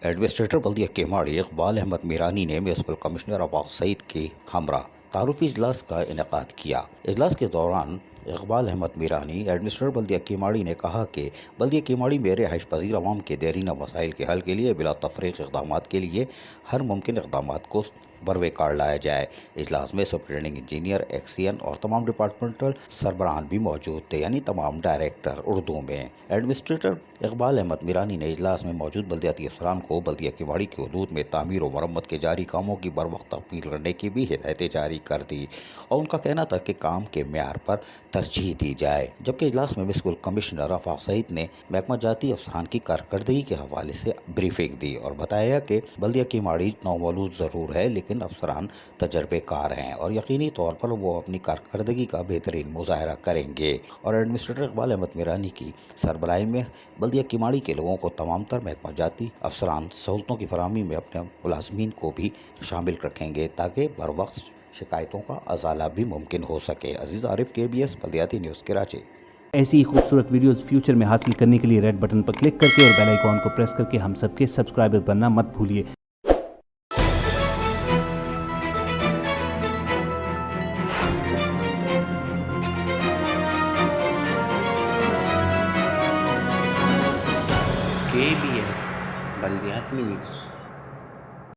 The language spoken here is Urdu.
ایڈمنسٹریٹر بلدیہ کیماڑی اقبال احمد میرانی نے میونسپل کمشنر عباس سعید کے ہمراہ تعارفی اجلاس کا انعقاد کیا۔ اجلاس کے دوران اقبال احمد میرانی ایڈمنسٹریٹر بلدیہ کیماڑی نے کہا کہ بلدیہ کیماڑی میں رہائش پذیر عوام کے دیرینہ مسائل کے حل کے لیے بلا تفریق اقدامات کے لیے ہر ممکن اقدامات کو بروے کار لایا جائے۔ اجلاس میں سپرنٹینڈنگ انجینئر، ایکسین اور تمام ڈپارٹمنٹل سربراہان بھی موجود تھے، یعنی تمام ڈائریکٹر اردو میں۔ ایڈمنسٹریٹر اقبال احمد میرانی نے اجلاس میں موجود بلدیاتی افسران کو بلدیہ کیماڑی کی حدود میں تعمیر و مرمت کے جاری کاموں کی بروقت تکمیل کرنے کی بھی ہدایتیں جاری کر دی اور ان کا کہنا تھا کہ کام کے معیار پر ترجیح دی جائے، جبکہ اجلاس میں میونسپل کمشنر عباس سعید نے محکمہ جاتی افسران کی کارکردگی کے حوالے سے بریفنگ دی اور بتایا کہ بلدیہ کیماڑی نومولود ضرور ہے لیکن افسران تجربے کار ہیں اور یقینی طور پر وہ اپنی کارکردگی کا بہترین مظاہرہ کریں گے۔ اور ایڈمنسٹریٹر اقبال احمد میرانی کی سربراہی میں بلدیہ کیماڑی کے لوگوں کو تمام تر محکمہ جاتی افسران سہولتوں کی فراہمی میں اپنے ملازمین کو بھی شامل رکھیں گے تاکہ بروقت شکایتوں کا ازالہ بھی ممکن ہو سکے۔ عزیز عارف، KBS بلدیاتی نیوز، کراچی۔ ایسی ہی خوبصورت ویڈیوز فیوچر میں حاصل کرنے کے لیے ریڈ بٹن پر کلک کر کے اور بیل آئیکن کو پریس کر کے ہم سب کے سبسکرائبر بننا مت بھولیے۔ KBS بلدیاتی نیوز۔